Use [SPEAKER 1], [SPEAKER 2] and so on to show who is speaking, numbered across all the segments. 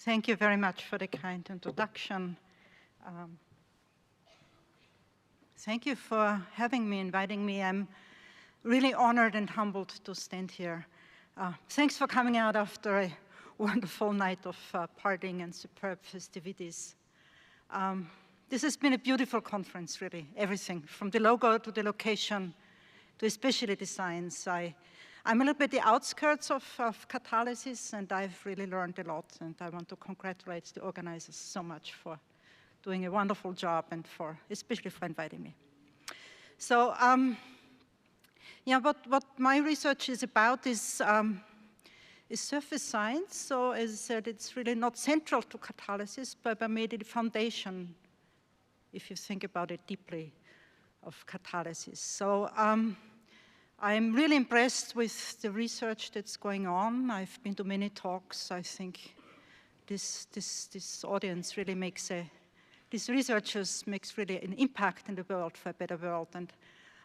[SPEAKER 1] Thank you very much for the kind introduction. Thank you for having me, inviting me. I'm really honored and humbled to stand here. Thanks for coming out after a wonderful night of partying and superb festivities. This has been a beautiful conference, really. Everything, from the logo to the location, to especially the science. I'm a little bit the outskirts of catalysis, and I've really learned a lot, and I want to congratulate the organizers so much for doing a wonderful job and especially for inviting me. So, yeah, what my research is about is surface science. So as I said, it's really not central to catalysis, but I made it the foundation, if you think about it deeply, of catalysis. So I'm really impressed with the research that's going on. I've been to many talks. I think this audience really these researchers makes really an impact in the world for a better world. And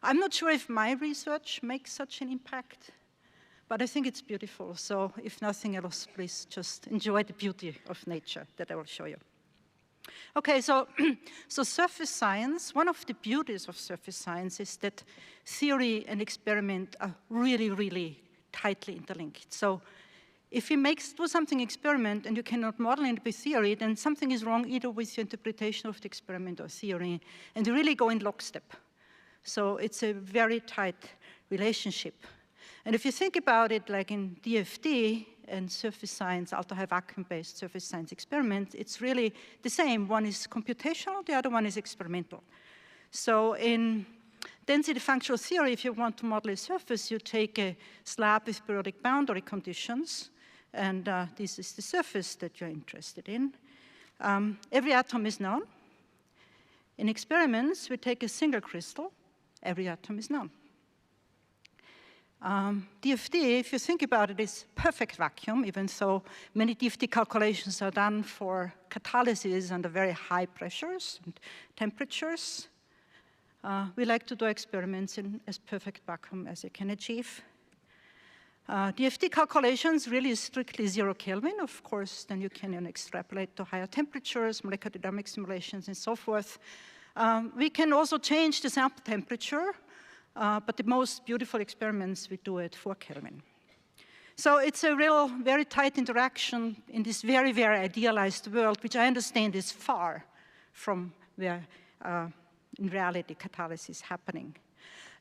[SPEAKER 1] I'm not sure if my research makes such an impact, but I think it's beautiful. So if nothing else, please just enjoy the beauty of nature that I will show you. Okay, so surface science, one of the beauties of surface science is that theory and experiment are really, really tightly interlinked. So if you do something experiment and you cannot model it with theory, then something is wrong either with your interpretation of the experiment or theory, and you really go in lockstep. So it's a very tight relationship. And if you think about it, like in DFT and surface science, ultra-high vacuum-based surface science experiments, it's really the same. One is computational, the other one is experimental. So in density functional theory, if you want to model a surface, you take a slab with periodic boundary conditions, and this is the surface that you're interested in. Every atom is known. In experiments, we take a single crystal. Every atom is known. DFT, if you think about it, is perfect vacuum, even though many DFT calculations are done for catalysis under very high pressures and temperatures. We like to do experiments in as perfect vacuum as you can achieve. DFT calculations really is strictly 0 Kelvin. Of course, then you can extrapolate to higher temperatures, molecular dynamic simulations, and so forth. We can also change the sample temperature, but the most beautiful experiments we do at 4 Kelvin. So it's a real, very tight interaction in this very, very idealized world, which I understand is far from where, in reality, catalysis is happening.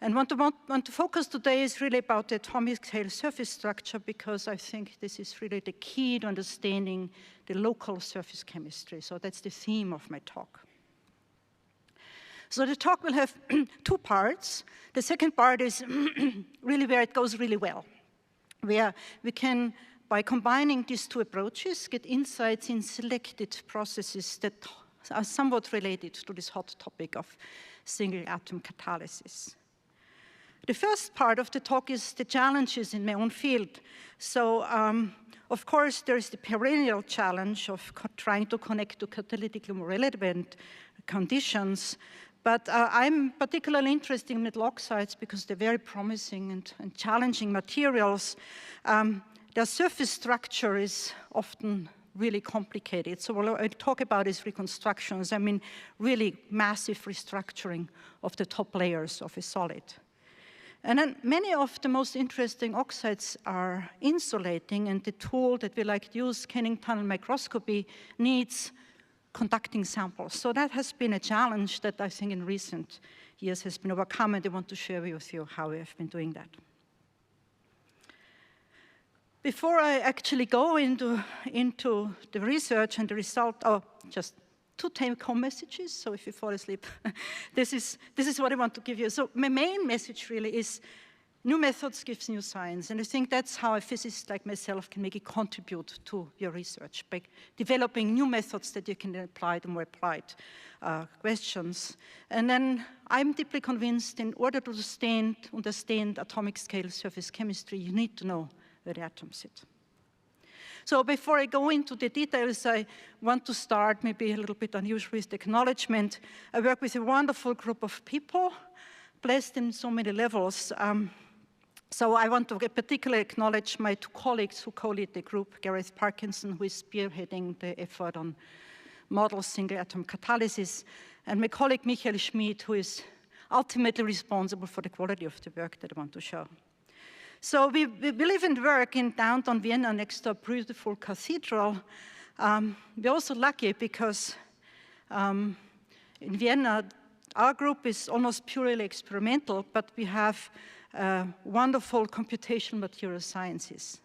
[SPEAKER 1] And what I want to focus today is really about the atomic scale surface structure, because I think this is really the key to understanding the local surface chemistry. So that's the theme of my talk. So the talk will have 2 parts. The second part is really where it goes really well, where we can, by combining these 2 approaches, get insights in selected processes that are somewhat related to this hot topic of single atom catalysis. The first part of the talk is the challenges in my own field. So, of course, there is the perennial challenge of trying to connect to catalytically more relevant conditions. But I'm particularly interested in metal oxides because they're very promising and challenging materials. Their surface structure is often really complicated. So what I'll talk about is reconstructions. I mean, really massive restructuring of the top layers of a solid. And then many of the most interesting oxides are insulating, and the tool that we like to use, scanning tunnel microscopy, needs conducting samples. So that has been a challenge that I think in recent years has been overcome, and I want to share with you how we have been doing that. Before I actually go into the research and the result, just 2 take-home messages. So if you fall asleep, this is what I want to give you. So my main message really is new methods gives new science. And I think that's how a physicist like myself can make a contribute to your research, by developing new methods that you can apply to more applied questions. And then I'm deeply convinced in order to understand atomic scale surface chemistry, you need to know where the atoms sit. So before I go into the details, I want to start maybe a little bit unusual with the acknowledgement. I work with a wonderful group of people, blessed in so many levels. So I want to particularly acknowledge my two colleagues who co-lead the group, Gareth Parkinson, who is spearheading the effort on model single atom catalysis, and my colleague Michael Schmid, who is ultimately responsible for the quality of the work that I want to show. So we live and work in downtown Vienna next to a beautiful cathedral. We're also lucky because in Vienna, our group is almost purely experimental, but we have wonderful computational material sciences.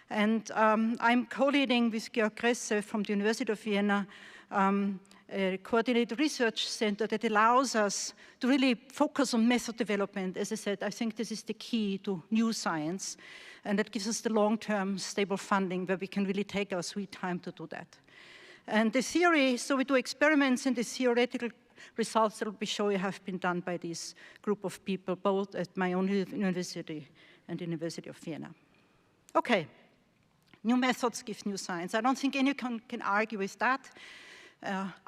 [SPEAKER 1] And I'm co-leading with Georg Gresse from the University of Vienna a coordinated research center that allows us to really focus on method development. As I said, I think this is the key to new science, and that gives us the long-term stable funding where we can really take our sweet time to do that. And the theory, so we do experiments, and the theoretical results that will be shown have been done by this group of people, both at my own university and the University of Vienna. Okay, new methods give new science. I don't think anyone can argue with that.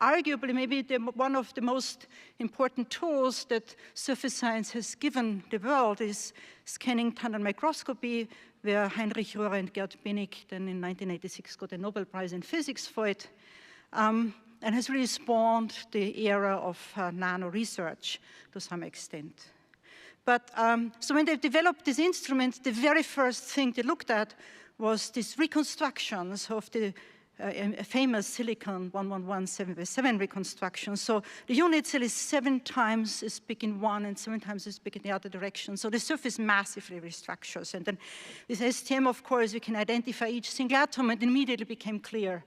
[SPEAKER 1] Arguably, maybe one of the most important tools that surface science has given the world is scanning tunnel microscopy, where Heinrich Röhrer and Gerd Bennig then in 1986 got a Nobel Prize in Physics for it, and has really spawned the era of nano research to some extent. But so when they developed this instrument, the very first thing they looked at was these reconstructions of the a famous silicon 111/7x7 reconstruction. So the unit cell is 7 times as big in one and 7 times as big in the other direction. So the surface massively restructures. And then with STM, of course, we can identify each single atom, and immediately became clear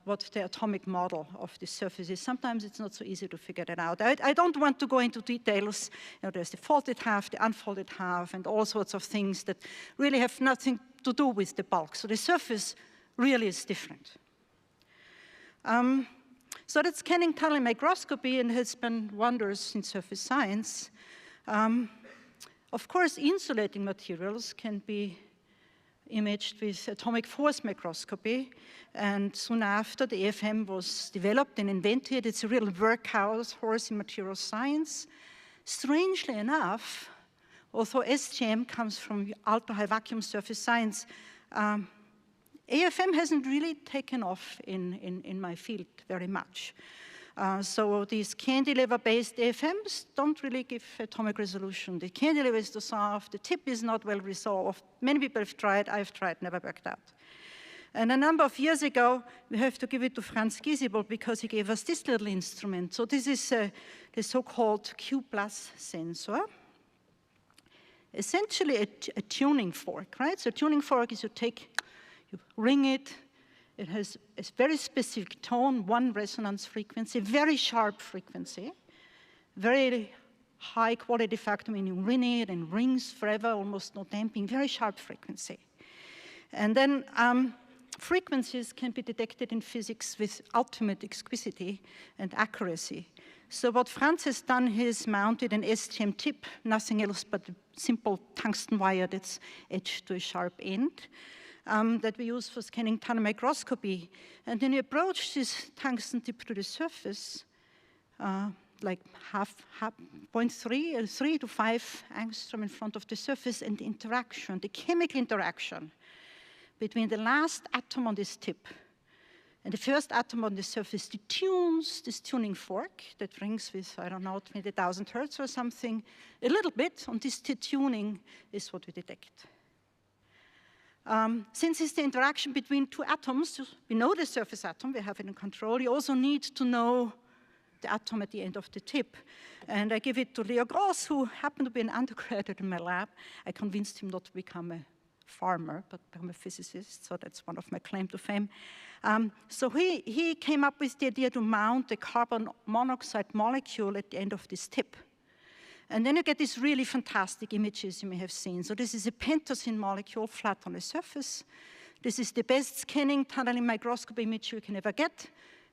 [SPEAKER 1] what the atomic model of the surface is. Sometimes it's not so easy to figure that out. I don't want to go into details. You know, there's the folded half, the unfolded half, and all sorts of things that really have nothing to do with the bulk. So the surface really is different. So that's scanning tunnel microscopy, and has been wonders in surface science. Of course, insulating materials can be imaged with atomic force microscopy, and soon after the AFM was developed and invented. It's a real workhorse in material science. Strangely enough, although SGM comes from ultra-high vacuum surface science, AFM hasn't really taken off in my field very much. So these cantilever-based AFMs don't really give atomic resolution. The cantilever is too soft, the tip is not well resolved. Many people have tried, I've tried, never worked out. And a number of years ago, we have to give it to Franz DIEBOLD because he gave us this little instrument. So this is the so-called Q+ sensor. Essentially a tuning fork, right? So a tuning fork is you ring it, it has a very specific tone, 1 resonance frequency, very sharp frequency, very high quality factor, meaning you ring it and rings forever, almost no damping, very sharp frequency. And then frequencies can be detected in physics with ultimate exquisity and accuracy. So what Franz has done, he's mounted an STM tip, nothing else but a simple tungsten wire that's etched to a sharp end. That we use for scanning tunnel microscopy. And then you approach this tungsten tip to the surface, like 0.3 or 3 to 5 angstrom in front of the surface, and the interaction, the chemical interaction between the last atom on this tip and the first atom on the surface detunes this tuning fork that rings with, I don't know, 20,000 hertz or something. A little bit on this detuning is what we detect. Since it's the interaction between 2 atoms, we know the surface atom, we have it in control. You also need to know the atom at the end of the tip. And I give it to Leo Gross, who happened to be an undergraduate in my lab. I convinced him not to become a farmer, but become a physicist, so that's one of my claim to fame. So he came up with the idea to mount a carbon monoxide molecule at the end of this tip. And then you get these really fantastic images you may have seen. So this is a pentosine molecule flat on the surface. This is the best scanning tunneling microscopy image you can ever get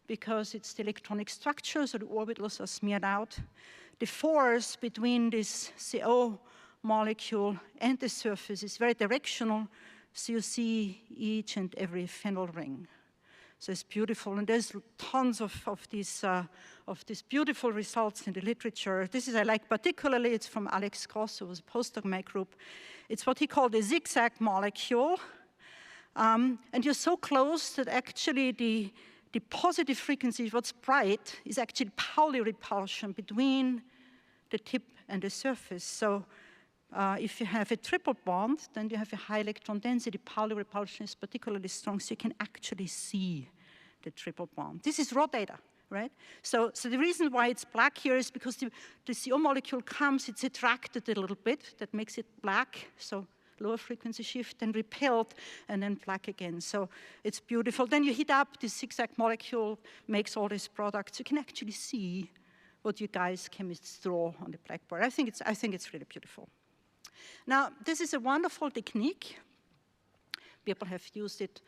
[SPEAKER 1] because it's the electronic structure, so the orbitals are smeared out. The force between this CO molecule and the surface is very directional, so you see each and every phenyl ring. So it's beautiful, and there's tons of these beautiful results in the literature. This is I like particularly, it's from Alex Gross, who was a postdoc in my group. It's what he called a zigzag molecule. And you're so close that actually the positive frequency, what's bright, is actually Pauli repulsion between the tip and the surface. So if you have a triple bond, then you have a high electron density. Pauli repulsion is particularly strong, so you can actually see the triple bond. This is raw data, right? So the reason why it's black here is because the CO molecule comes, it's attracted a little bit, that makes it black, so lower frequency shift, then repelled, and then black again. So it's beautiful. Then you heat up this zigzag molecule, makes all these products. You can actually see what you guys chemists draw on the blackboard. I think it's really beautiful. Now, this is a wonderful technique. People have used it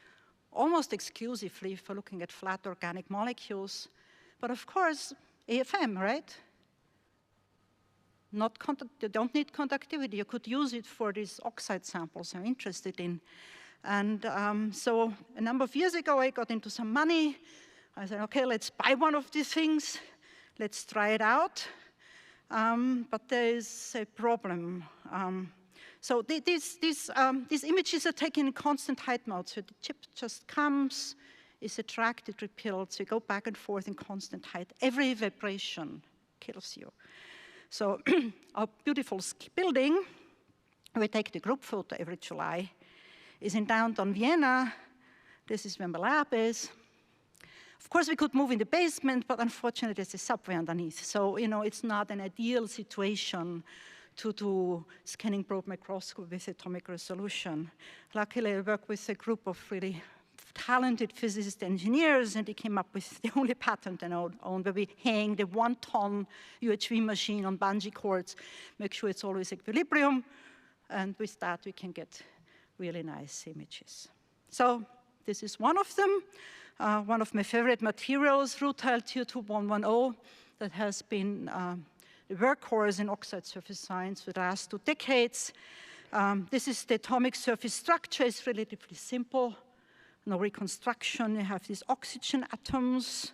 [SPEAKER 1] almost exclusively for looking at flat organic molecules. But of course, AFM, right? You don't need conductivity. You could use it for these oxide samples I'm interested in. And so a number of years ago, I got into some money. I said, okay, let's buy one of these things. Let's try it out. But there is a problem. So these images are taken in constant height mode. So the chip just comes, is attracted, repelled. So you go back and forth in constant height. Every vibration kills you. So our beautiful building, we take the group photo every July, is in downtown Vienna. This is where my lab is. Of course, we could move in the basement, but unfortunately, there's a subway underneath. So, it's not an ideal situation to do scanning probe microscopy with atomic resolution. Luckily, I work with a group of really talented physicist engineers, and they came up with the only patent I own, where we hang the 1-ton UHV machine on bungee cords, make sure it's always equilibrium, and with that we can get really nice images. So this is one of them, one of my favorite materials, rutile TO2-110, that has been the workhorse in oxide surface science for the last 2 decades. This is the atomic surface structure. It's relatively simple. No reconstruction. You have these oxygen atoms,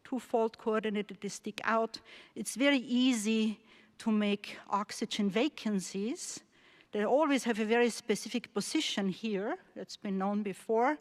[SPEAKER 1] 2-fold coordinated, they stick out. It's very easy to make oxygen vacancies. They always have a very specific position here. That's been known before.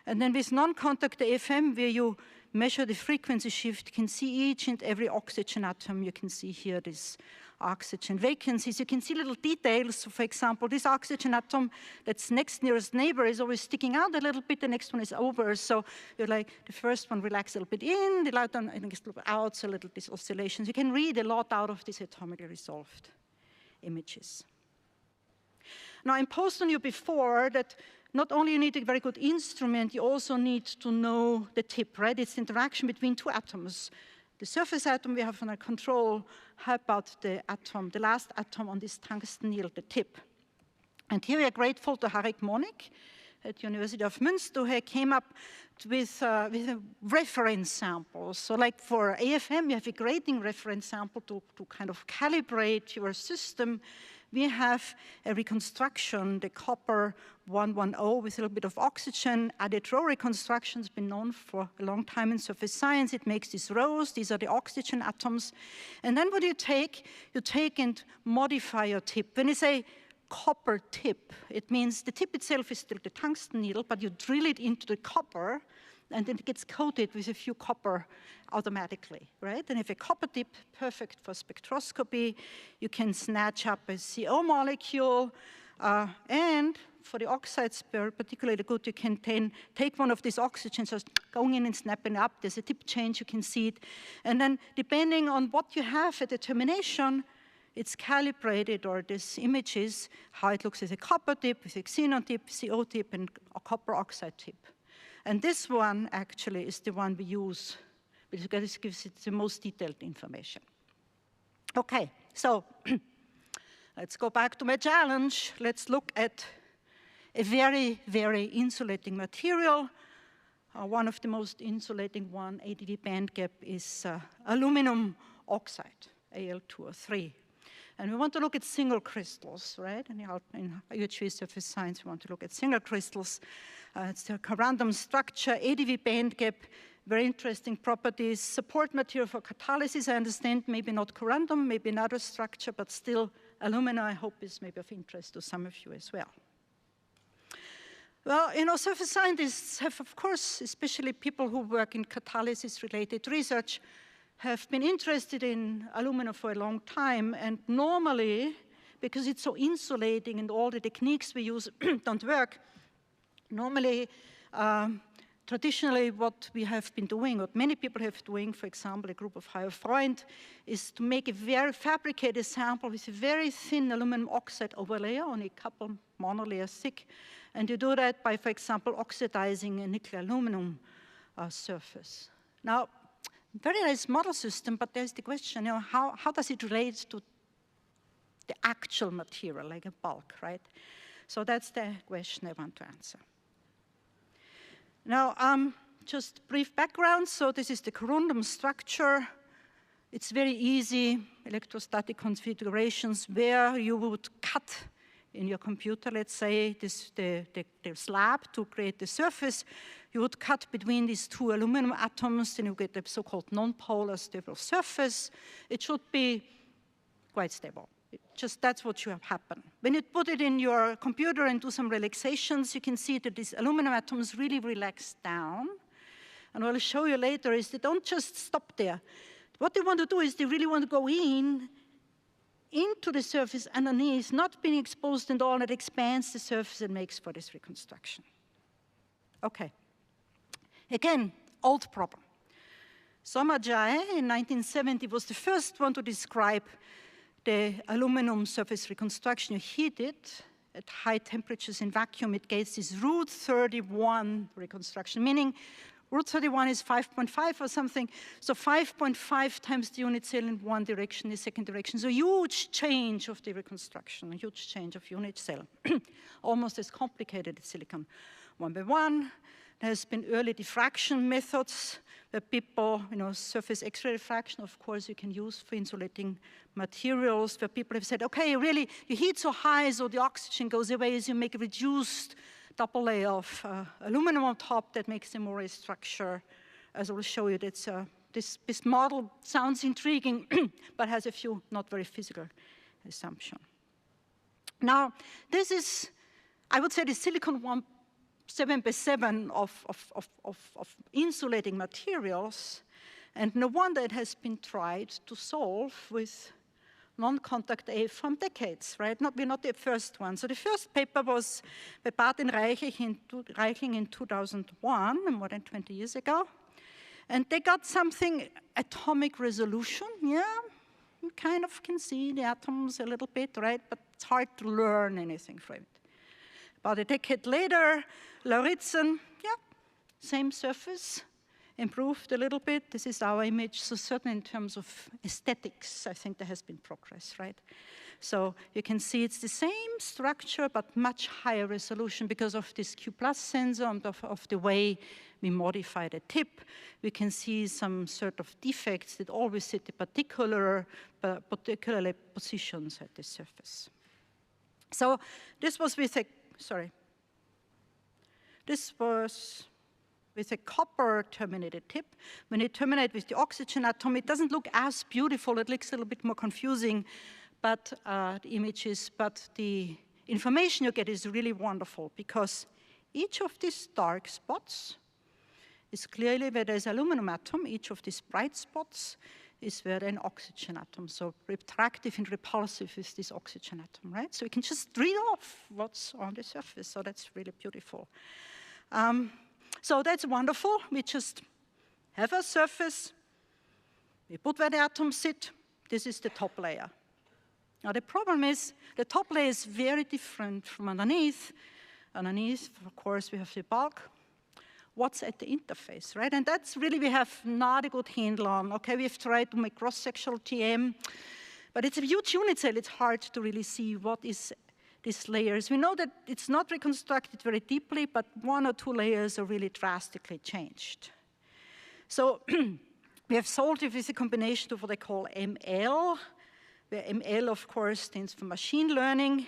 [SPEAKER 1] And then with non-contact AFM, where you measure the frequency shift, you can see each and every oxygen atom. You can see here these oxygen vacancies. You can see little details. So for example, this oxygen atom that's next nearest neighbor is always sticking out a little bit. The next one is over. So you're like, the first one relaxes a little bit in, the other one next a little bit out, so little these oscillations. You can read a lot out of these atomically resolved images. Now, I imposed on you before that not only you need a very good instrument, you also need to know the tip, right? It's the interaction between 2 atoms. The surface atom we have under control. How about the atom, the last atom on this tungsten needle, the tip? And here we are grateful to Harry Monik at the University of Münster, who came up with a reference sample. So like for AFM, you have a grading reference sample to kind of calibrate your system. We have a reconstruction, the copper 110 with a little bit of oxygen. Added row reconstruction has been known for a long time in surface science. It makes these rows. These are the oxygen atoms. And then what you take and modify your tip. When you say copper tip, it means the tip itself is still the tungsten needle, but you drill it into the copper, and then it gets coated with a few copper automatically, right? And if a copper tip, perfect for spectroscopy, you can snatch up a CO molecule, and for the oxides, particularly good, you can then take one of these oxygens, just going in and snapping up. There's a tip change, you can see it. And then depending on what you have at the termination, it's calibrated, or this images how it looks with a copper tip, with a xenon tip, CO tip, and a copper oxide tip. And this one actually is the one we use, because this gives it the most detailed information. Okay, so let's go back to my challenge. Let's look at a very, very insulating material. One of the most insulating one, ADD band gap, is aluminum oxide, Al2O3. And we want to look at single crystals, right? And in UHV surface science, we want to look at single crystals. It's a random structure, ADV band gap, very interesting properties, support material for catalysis, I understand, maybe not corundum, maybe another structure, but still alumina, I hope, is maybe of interest to some of you as well. Well, you know, surface scientists have, of course, especially people who work in catalysis-related research, have been interested in alumina for a long time, and normally, because it's so insulating and all the techniques we use don't work, normally, traditionally what we have been doing, what many people have been doing, for example, a group of higher Freund, is to make a very fabricated sample with a very thin aluminum oxide overlayer, only a couple monolayers thick, and you do that by, for example, oxidizing a nickel aluminum surface. Now, very nice model system, but there's the question, you know, how does it relate to the actual material, like a bulk, right? So that's the question I want to answer. Now, just brief background. So this is the corundum structure. It's very easy, electrostatic configurations where you would cut in your computer, let's say, the slab to create the surface. You would cut between these two aluminum atoms, then you get the so-called non-polar stable surface. It should be quite stable. That's what should happen. When you put it in your computer and do some relaxations, you can see that these aluminum atoms really relax down. And what I'll show you later is they don't just stop there. What they want to do is they really want to go into the surface underneath, not being exposed and all, that expands the surface and makes for this reconstruction. Okay. Again, old problem. Sommerjai in 1970 was the first one to describe the aluminum surface reconstruction. You heat it at high temperatures in vacuum, it gets this root 31 reconstruction, meaning root 31 is 5.5 or something, so 5.5 times the unit cell in one direction, the second direction. So huge change of the reconstruction, a huge change of unit cell. Almost as complicated as silicon. One by one, there has been early diffraction methods where people, you know, surface X-ray diffraction, of course, you can use for insulating materials, where people have said, okay, really, you heat so high so the oxygen goes away as you make a reduced double layer of aluminum on top that makes the moray structure. As I will show you, that's, this model sounds intriguing, but has a few not very physical assumptions. Now, this is, I would say, the silicon 7x7 of insulating materials, and no wonder it has been tried to solve with non-contact A from decades, right? We're not the first one. So the first paper was by Barth and Reichling in 2001, more than 20 years ago. And they got something, atomic resolution, yeah? You kind of can see the atoms a little bit, right? But it's hard to learn anything from it. About a decade later, Lauritzen, yeah, same surface, improved a little bit. This is our image. So certainly in terms of aesthetics, I think there has been progress, right? So you can see it's the same structure, but much higher resolution because of this Q+ sensor and of the way we modify the tip. We can see some sort of defects that always sit the particularly positions at the surface. So this was with a, this was with a copper terminated tip. When you terminate with the oxygen atom, it doesn't look as beautiful. It looks a little bit more confusing, but the images, but the information you get is really wonderful because each of these dark spots is clearly where there's aluminum atom. Each of these bright spots is where an oxygen atom. So retractive and repulsive is this oxygen atom, right? So we can just read off what's on the surface. So that's really beautiful. So that's wonderful. We just have a surface. We put where the atoms sit. This is the top layer. Now the problem is the top layer is very different from underneath. Underneath, of course, we have the bulk. What's at the interface, right? And that's really, we have not a good handle on. Okay, we've tried to make cross-sectional TM, but it's a huge unit cell. It's hard to really see what is these layers. We know that it's not reconstructed very deeply, but one or two layers are really drastically changed. So we have solved it with a combination of what I call ML, where ML, of course, stands for machine learning.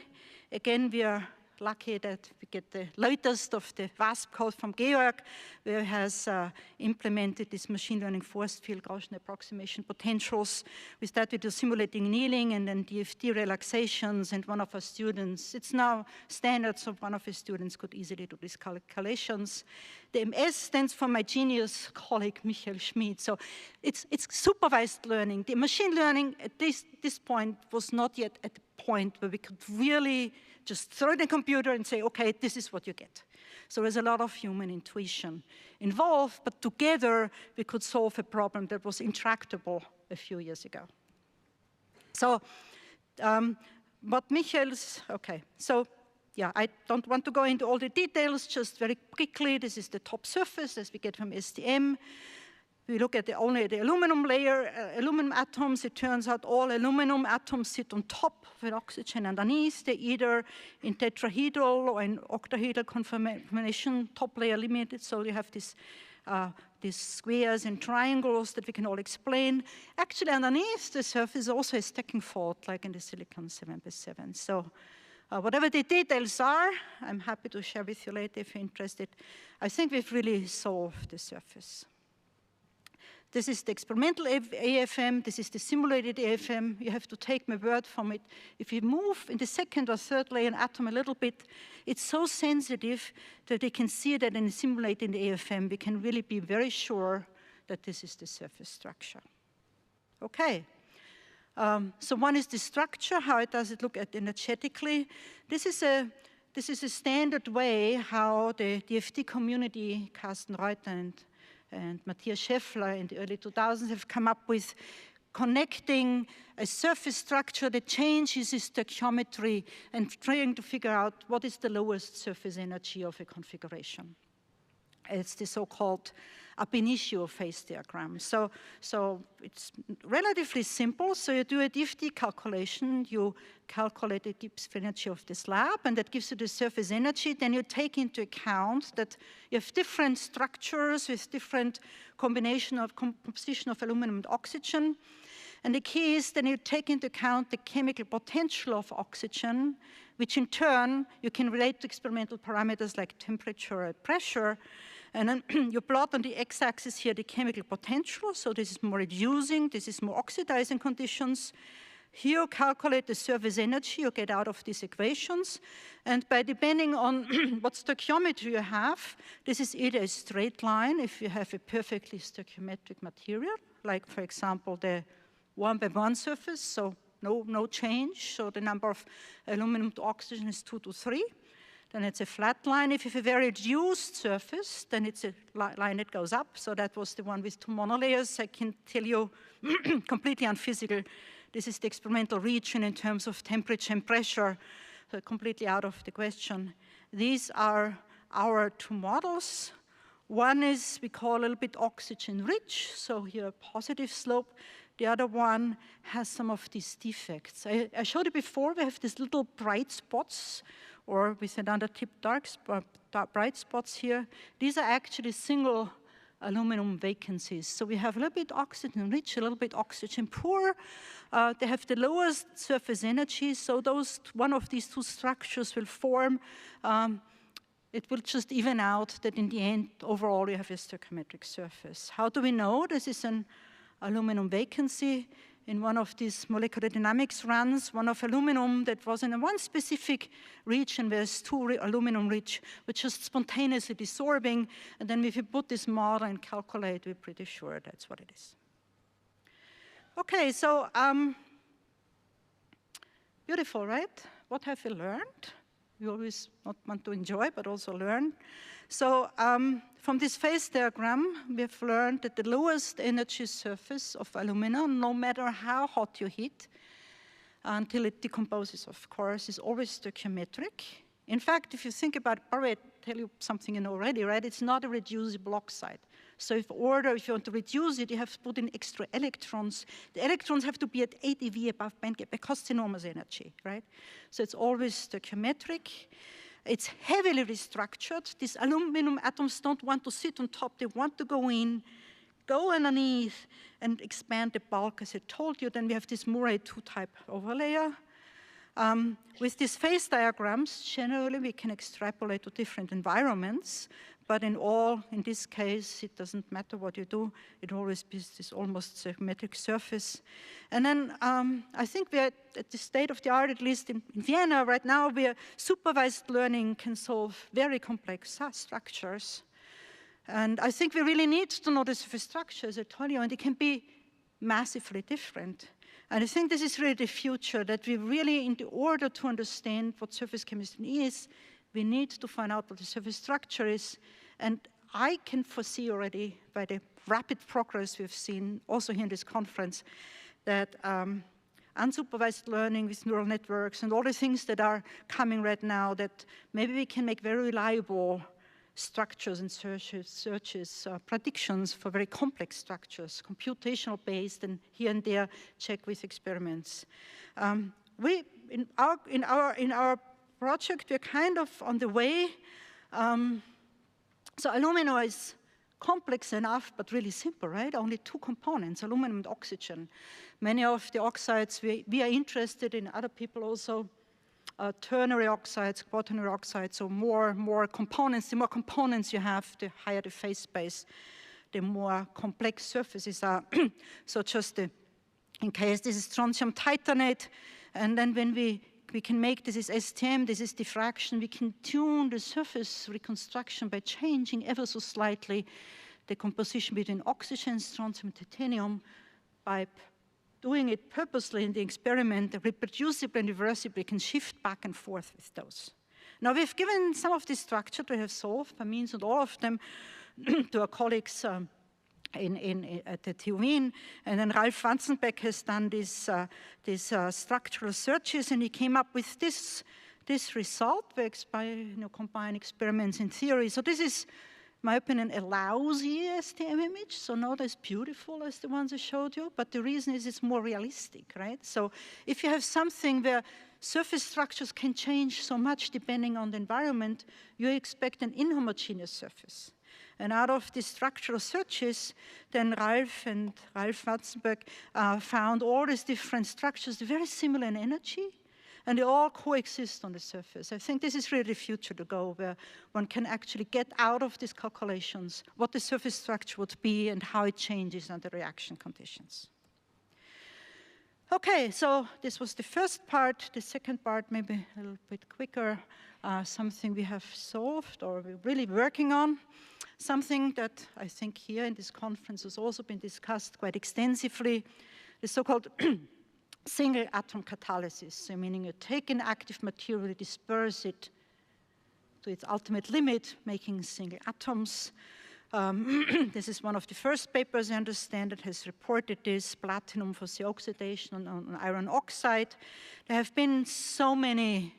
[SPEAKER 1] Again, we are lucky that we get the latest of the VASP code from Georg, where he has implemented this machine learning force field Gaussian approximation potentials. We started with simulating annealing and then DFT relaxations, and one of our students, it's now standard, so one of his students could easily do these calculations. The MS stands for my genius colleague, Michael Schmid. So it's supervised learning. The machine learning at this point was not yet at the point where we could really just throw it in a computer and say, okay, this is what you get. So there's a lot of human intuition involved, but together we could solve a problem that was intractable a few years ago. So what Michael's, okay, so yeah, I don't want to go into all the details, just very quickly, this is the top surface as we get from STM. We look at only the aluminum layer, aluminum atoms. It turns out all aluminum atoms sit on top with oxygen underneath. They're either in tetrahedral or in octahedral conformation, top layer limited. So you have these squares and triangles that we can all explain. Actually, underneath the surface is also a stacking fault, like in the silicon 7x7. So whatever the details are, I'm happy to share with you later if you're interested. I think we've really solved the surface. This is the experimental AFM. This is the simulated AFM. You have to take my word from it. If you move in the second or third layer an atom a little bit, it's so sensitive that they can see that in simulating the AFM, we can really be very sure that this is the surface structure. Okay. So one is the structure. How does it look at energetically? This is a standard way how the DFT community, Carsten Reuter and Matthias Scheffler in the early 2000s have come up with connecting a surface structure that changes its stoichiometry and trying to figure out what is the lowest surface energy of a configuration. It's the so-called ab initio phase diagram. So it's relatively simple. So you do a DFT calculation, you calculate the Gibbs energy of the slab, and that gives you the surface energy. Then you take into account that you have different structures with different composition of aluminum and oxygen. And the key is then you take into account the chemical potential of oxygen, which in turn you can relate to experimental parameters like temperature and pressure. And then you plot on the x-axis here the chemical potential. So this is more reducing, this is more oxidizing conditions. Here you calculate the surface energy you get out of these equations. And by depending on what stoichiometry you have, this is either a straight line if you have a perfectly stoichiometric material, like for example the 1-by-1 surface, so no change. So the number of aluminum to oxygen is 2 to 3. Then it's a flat line. If you have a very reduced surface, then it's a line that goes up. So that was the one with 2 monolayers. I can tell you completely unphysical. This is the experimental region in terms of temperature and pressure, so completely out of the question. These are our 2 models. One is, we call a little bit oxygen rich, so here a positive slope. The other one has some of these defects. I showed you before, we have these little bright spots, or with another tip dark bright spots here. These are actually single aluminum vacancies. So we have a little bit oxygen rich, a little bit oxygen poor. They have the lowest surface energy, so one of these 2 structures will form. It will just even out that in the end, overall, you have a stoichiometric surface. How do we know this is an aluminum vacancy? In one of these molecular dynamics runs, one of aluminum that was in one specific region where there's 2 aluminum rich, which just spontaneously desorbing. And then if you put this model and calculate, we're pretty sure that's what it is. Okay, so beautiful, right? What have we learned? We always not want to enjoy, but also learn. So from this phase diagram, we've learned that the lowest energy surface of aluminum, no matter how hot you heat, until it decomposes, of course, is always stoichiometric. In fact, if you think about it, probably I tell you something you know already, right? It's not a reducible oxide. So if you want to reduce it, you have to put in extra electrons. The electrons have to be at 8 eV above bandgap. It costs enormous energy, right? So it's always stoichiometric. It's heavily restructured. These aluminum atoms don't want to sit on top. They want to go go underneath and expand the bulk, as I told you, then we have this Murray 2-type overlayer. With these phase diagrams, generally we can extrapolate to different environments, but in this case, it doesn't matter what you do, it always is this almost symmetric surface. And then I think we're at the state of the art, at least in Vienna right now, where supervised learning can solve very complex structures. And I think we really need to know the surface structure, as I told you, and it can be massively different. And I think this is really the future, that we really, in order to understand what surface chemistry is, we need to find out what the surface structure is. And I can foresee already, by the rapid progress we've seen also here in this conference, that unsupervised learning with neural networks and all the things that are coming right now, that maybe we can make very reliable structures and searches, predictions for very complex structures, computational based, and here and there check with experiments. In our project, we're kind of on the way. So aluminum is complex enough, but really simple, right? Only 2 components, aluminum and oxygen. Many of the oxides we are interested in, other people also, ternary oxides, quaternary oxides, so more components. The more components you have, the higher the phase space, the more complex surfaces are. So just in case this is strontium titanate, and then when we can make this is STM, this is diffraction, we can tune the surface reconstruction by changing ever so slightly the composition between oxygen, strontium, and titanium by doing it purposely in the experiment, reproducibly and reversibly, can shift back and forth with those. Now, we've given some of this structure to have solved, by means not all of them, to our colleagues at the TU Wien, and then Ralf Wanzenbeck has done these structural searches, and he came up with this result by combine experiments in theory. So this is, in my opinion, a lousy STM image, so not as beautiful as the ones I showed you, but the reason is it's more realistic, right? So if you have something where surface structures can change so much depending on the environment, you expect an inhomogeneous surface. And out of these structural searches, then Ralf Wanzenbeck found all these different structures, very similar in energy, and they all coexist on the surface. I think this is really the future to go, where one can actually get out of these calculations what the surface structure would be and how it changes under reaction conditions. Okay, so this was the first part. The second part, maybe a little bit quicker, something we have solved or we're really working on. Something that I think here in this conference has also been discussed quite extensively, the so-called single atom catalysis, so meaning you take an active material, disperse it to its ultimate limit, making single atoms. This is one of the first papers I understand that has reported this, platinum for the oxidation on iron oxide. There have been so many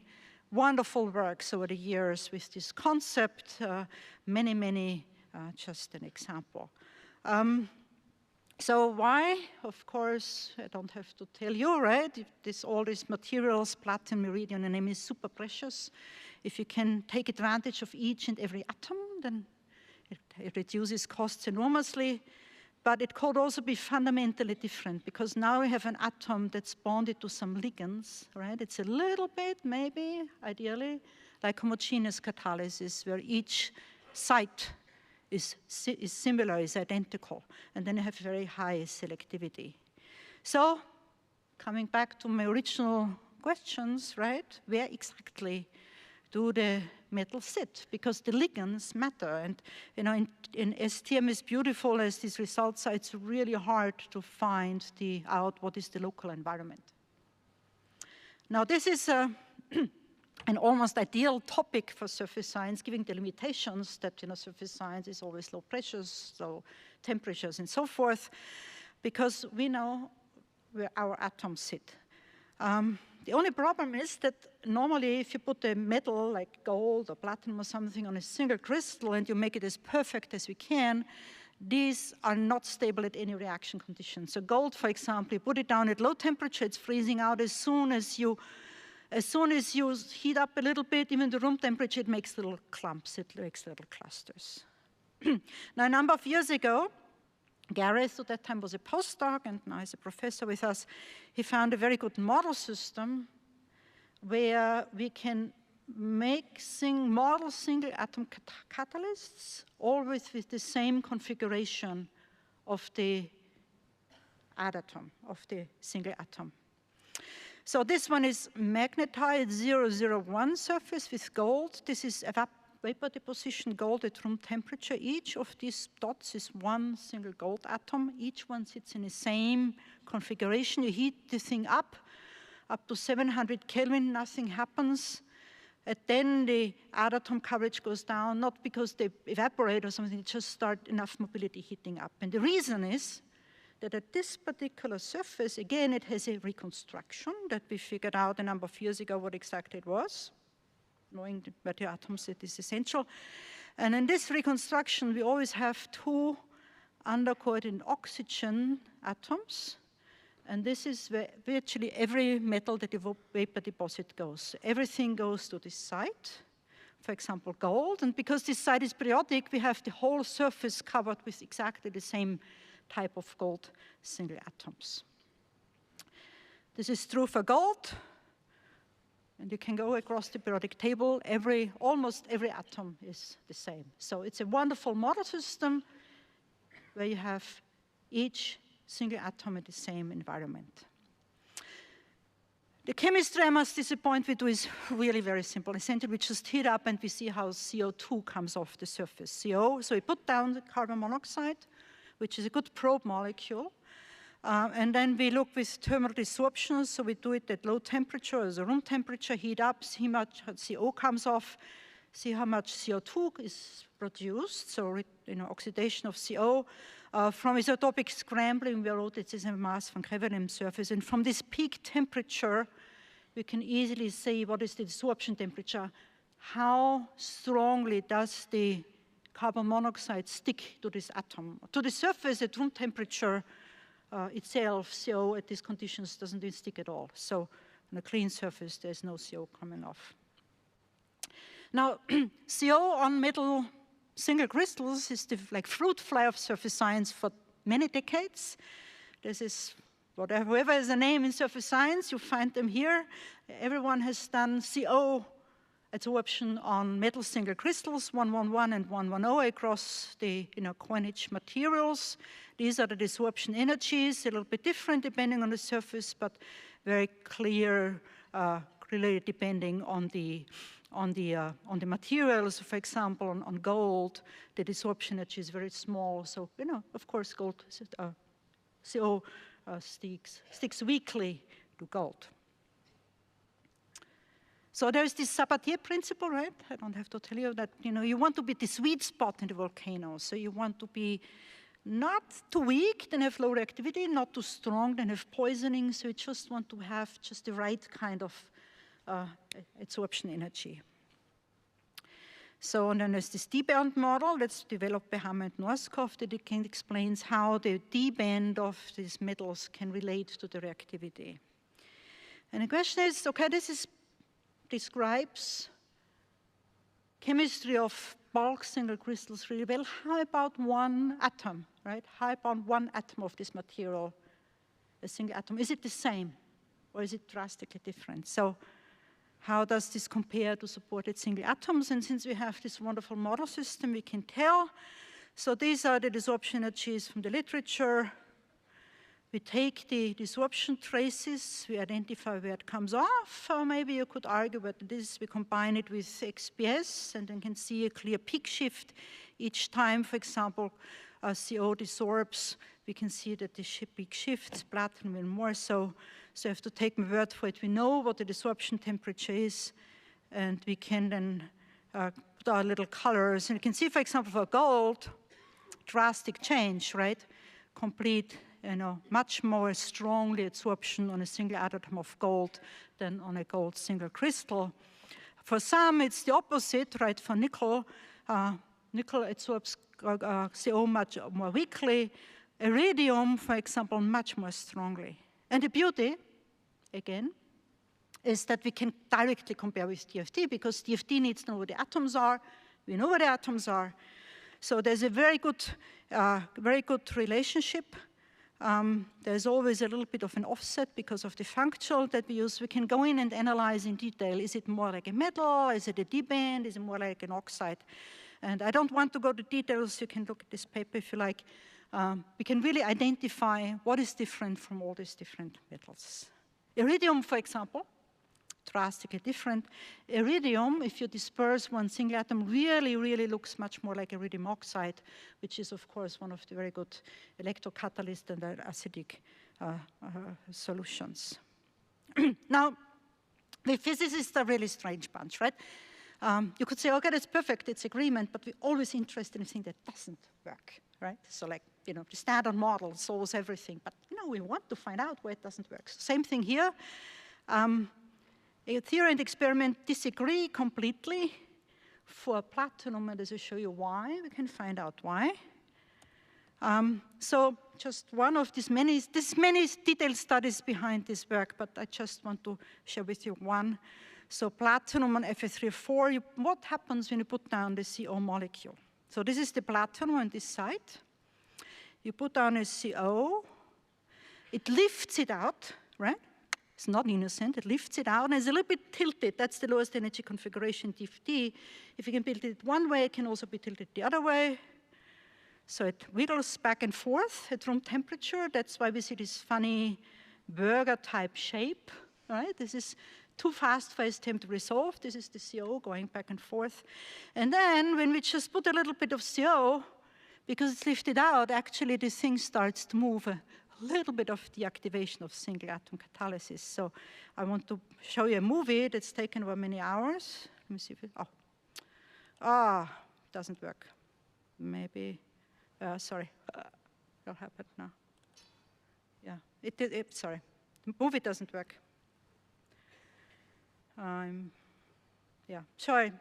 [SPEAKER 1] wonderful works over the years with this concept, many, just an example. So why? Of course, I don't have to tell you, right? All these materials, platinum, iridium, and is super precious. If you can take advantage of each and every atom, then it reduces costs enormously. But it could also be fundamentally different, because now we have an atom that's bonded to some ligands, right? It's a little bit, maybe, ideally, like homogeneous catalysis, where each site is similar, is identical, and then you have very high selectivity. So, coming back to my original questions, right? Where exactly do the metals sit? Because the ligands matter, and in STM is beautiful as these results are, it's really hard to find out what is the local environment. Now, this is an almost ideal topic for surface science, given the limitations that surface science is always low pressures, low temperatures, and so forth, because we know where our atoms sit. The only problem is that normally if you put a metal like gold or platinum or something on a single crystal and you make it as perfect as we can, these are not stable at any reaction conditions. So gold, for example, you put it down at low temperature, it's freezing out. As soon as you heat up a little bit, even the room temperature, it makes little clumps, it makes little clusters. Now, a number of years ago, Gareth, at that time, was a postdoc, and now he's a professor with us. He found a very good model system where we can make model single atom catalysts, always with the same configuration of the atom, of the single atom. So this one is magnetite 001 surface with gold. This is vapor deposition gold at room temperature. Each of these dots is one single gold atom. Each one sits in the same configuration. You heat the thing up to 700 Kelvin, nothing happens. And then the atom coverage goes down, not because they evaporate or something, it just start enough mobility heating up. And the reason is that at this particular surface, again, it has a reconstruction that we figured out a number of years ago what exactly it was. Knowing where the atoms, it is essential. And in this reconstruction, we always have two undercoated oxygen atoms. And this is where virtually every metal that the vapor deposit goes. Everything goes to this site, for example, gold. And because this site is periodic, we have the whole surface covered with exactly the same type of gold single atoms. This is true for gold. And you can go across the periodic table. Almost every atom is the same. So it's a wonderful model system where you have each single atom in the same environment. The chemistry, I must disappoint with you, is really very simple. Essentially, we just heat up and we see how CO2 comes off the surface. So we put down the carbon monoxide, which is a good probe molecule. And then we look with thermal desorption, so we do it at low temperature, as a room temperature, heat up, see how much CO comes off, see how much CO2 is produced, so oxidation of CO. From isotopic scrambling, we wrote it is a mass van Grevenem surface, and from this peak temperature, we can easily see what is the desorption temperature, how strongly does the carbon monoxide stick to this atom. To the surface at room temperature, itself, CO at these conditions doesn't even stick at all. So on a clean surface, there's no CO coming off. Now, CO on metal single crystals is the fruit fly of surface science for many decades. This is whoever has a name in surface science, you find them here. Everyone has done CO adsorption on metal single crystals, 111 and 110 across the coinage materials. These are the desorption energies, a little bit different depending on the surface, but very clear, really depending on the materials. For example, on gold, the desorption energy is very small. So of course, gold CO sticks weakly to gold. So there's this Sabatier principle, right? I don't have to tell you that, you want to be the sweet spot in the volcano. So you want to be not too weak, then have low reactivity, not too strong, then have poisoning. So you just want to have just the right kind of adsorption energy. So and then there's this D-band model that's developed by Hammer and Norskopf that explains how the D-band of these metals can relate to the reactivity. And the question is, okay, this describes chemistry of bulk single crystals really well. How about one atom, right? How about one atom of this material, a single atom? Is it the same, or is it drastically different? So how does this compare to supported single atoms? And since we have this wonderful model system, we can tell. So these are the desorption energies from the literature. We take the desorption traces, we identify where it comes off, or maybe you could argue that this, we combine it with XPS, and then can see a clear peak shift each time, for example, CO desorbs. We can see that the peak shifts, platinum and more so. So I have to take my word for it. We know what the desorption temperature is, and we can then put our little colors. And you can see, for example, for gold, drastic change, right? Complete, much more strongly adsorption on a single atom of gold than on a gold single crystal. For some, it's the opposite, right? For nickel, nickel adsorbs CO much more weakly. Iridium, for example, much more strongly. And the beauty, again, is that we can directly compare with DFT because DFT needs to know where the atoms are. We know where the atoms are. So there's a very good relationship. There's always a little bit of an offset because of the functional that we use. We can go in and analyze in detail. Is it more like a metal? Is it a D-band? Is it more like an oxide? And I don't want to go to details. You can look at this paper if you like. We can really identify what is different from all these different metals. Iridium, for example, drastically different. Iridium, if you disperse one single atom, really looks much more like iridium oxide, which is, of course, one of the very good electrocatalyst and acidic solutions. Now, the physicists are a really strange bunch, right? You could say, okay, that's perfect, it's agreement, but we're always interested in things that doesn't work, right? So like, the standard model solves everything, but we want to find out where it doesn't work. So same thing here. Theory and experiment disagree completely for platinum, and as I show you why, we can find out why. So just one of these many detailed studies behind this work, but I just want to share with you one. So platinum on Fe3O4, what happens when you put down the CO molecule? So this is the platinum on this side. You put down a CO, it lifts it out, right? It's not innocent, it lifts it out, and it's a little bit tilted. That's the lowest energy configuration, DFT. If you can build it one way, it can also be tilted the other way. So it wiggles back and forth at room temperature. That's why we see this funny burger-type shape, right? This is too fast for STM to resolve. This is the CO going back and forth. And then when we just put a little bit of CO, because it's lifted out, actually this thing starts to move a little bit of deactivation of single atom catalysis. So I want to show you a movie that's taken over many hours. Let me see if it, doesn't work. Maybe, sorry, what happened now? Yeah, sorry, the movie doesn't work. Yeah, sorry.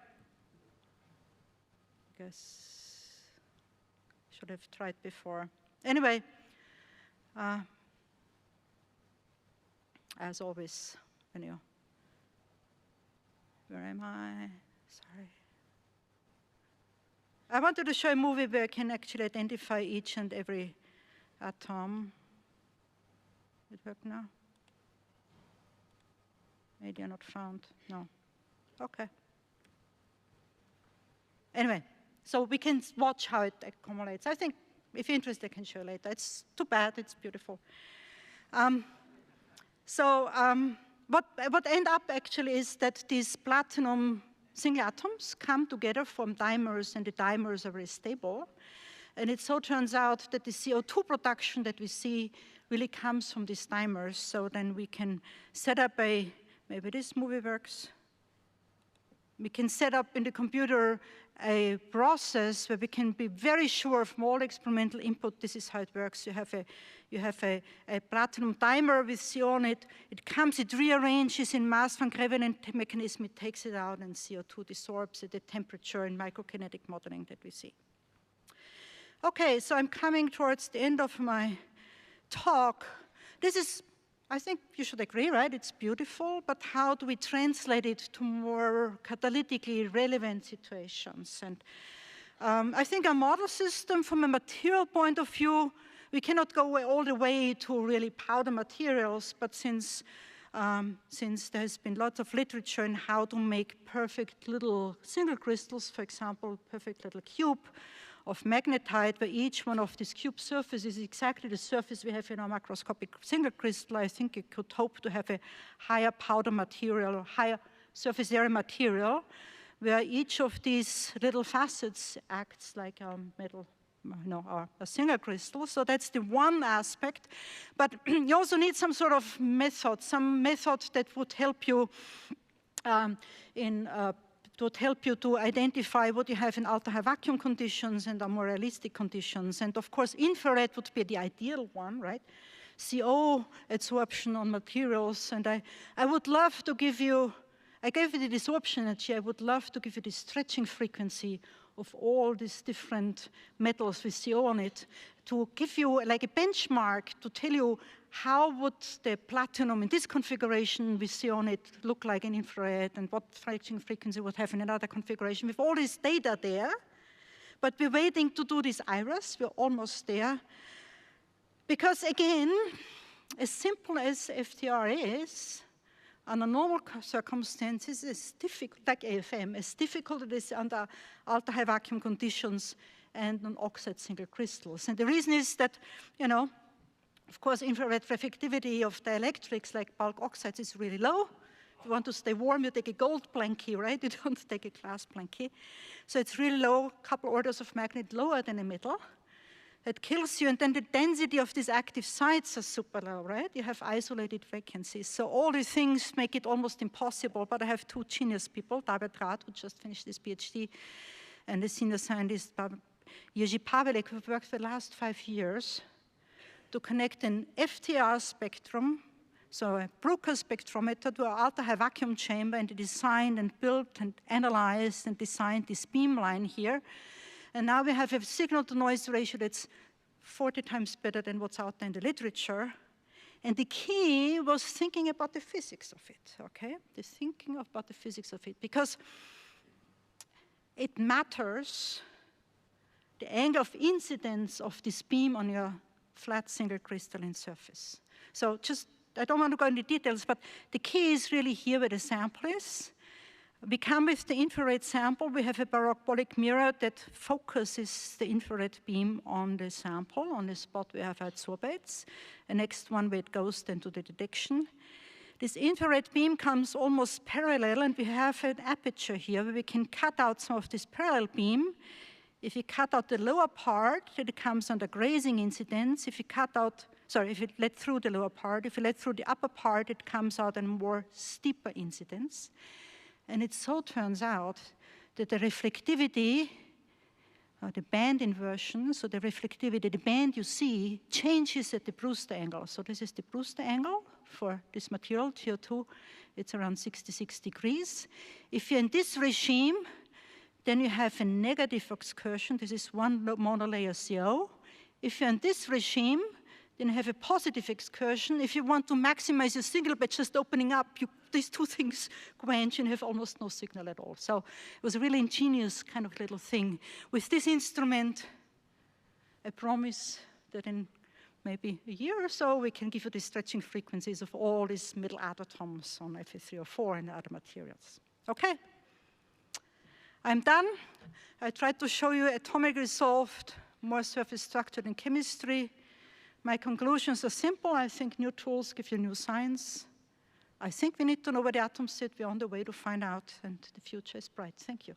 [SPEAKER 1] Guess should have tried before. Anyway, as always, where am I? Sorry. I wanted to show a movie where I can actually identify each and every atom. It work now? Media not found. No. Okay. Anyway, so we can watch how it accumulates. I think if you're interested, I can show you later. It's too bad, it's beautiful. What end up actually is that these platinum single atoms come together from dimers, and the dimers are very stable. And it so turns out that the CO2 production that we see really comes from these dimers. So then we can set up maybe this movie works. We can set up in the computer a process where we can be very sure from all experimental input, this is how it works. You have a platinum dimer with CO on it. It comes, it rearranges in mass van Greveland mechanism, it takes it out, and CO2 desorbs at the temperature and microkinetic modeling that we see. Okay, so I'm coming towards the end of my talk. This is, I think you should agree, right? It's beautiful, but how do we translate it to more catalytically relevant situations? And I think a model system from a material point of view, we cannot go all the way to really powder materials, but since there's been lots of literature on how to make perfect little single crystals, for example, perfect little cube of magnetite, where each one of these cube surfaces is exactly the surface we have in our macroscopic single crystal, I think it could hope to have a higher powder material or higher surface area material, where each of these little facets acts like a metal, a single crystal. So that's the one aspect. But you also need some sort of method, that would help you to identify what you have in ultra-high vacuum conditions and more realistic conditions. And of course, infrared would be the ideal one, right? CO adsorption on materials. And I would love to give you, I gave you the desorption energy, I would love to give you the stretching frequency of all these different metals with CO on it, to give you like a benchmark to tell you how would the platinum in this configuration with CO on it look like in infrared, and what stretching frequency would have in another configuration. With all this data there, But we're waiting to do this iris. We're almost there. Because again, as simple as FTR is, under normal circumstances, it's difficult, like AFM, as difficult it is under ultra-high vacuum conditions and on oxide single crystals. And the reason is that, you know, of course, infrared reflectivity of dielectrics like bulk oxides is really low. If you want to stay warm, you take a gold blankie, right? You don't take a glass blankie. So it's really low, a couple orders of magnitude lower than a metal. It kills you, and then the density of these active sites are super low, right? You have isolated vacancies. So all these things make it almost impossible, but I have two genius people, David Rath, who just finished his PhD, and the senior scientist, Jerzy Pavelek, who worked for the last 5 years to connect an FTR spectrum, so a Bruker spectrometer, to an ultra-high vacuum chamber, and they designed and built and analyzed and designed this beamline here. And now we have a signal-to-noise ratio that's 40 times better than what's out there in the literature. And the key was thinking about the physics of it, okay? The thinking about the physics of it, because it matters the angle of incidence of this beam on your flat single crystalline surface. So just, I don't want to go into details, but the key is really here where the sample is. We come with the infrared sample. We have a parabolic mirror that focuses the infrared beam on the sample, on the spot we have had sorbates. The next one where it goes then to the detection. This infrared beam comes almost parallel, and we have an aperture here where we can cut out some of this parallel beam. If you cut out the lower part, it comes under grazing incidence. If you cut out, sorry, if you let through the lower part, if you let through the upper part, it comes out in more steeper incidence. And it so turns out that the reflectivity, the band inversion, so the reflectivity, the band you see, changes at the Brewster angle. So this is the Brewster angle for this material, TO2. It's around 66 degrees. If you're in this regime, then you have a negative excursion. This is one monolayer CO. If you're in this regime, then you have a positive excursion. If you want to maximize your signal by just opening up, these two things quench and have almost no signal at all. So it was a really ingenious kind of little thing. With this instrument, I promise that in maybe a year or so, we can give you the stretching frequencies of all these middle atoms on Fe3O4 and other materials. Okay, I'm done. I tried to show you atomically solved, more surface structured in chemistry. My conclusions are simple. I think new tools give you new science. I think we need to know where the atoms sit. We're on the way to find out, and the future is bright. Thank you.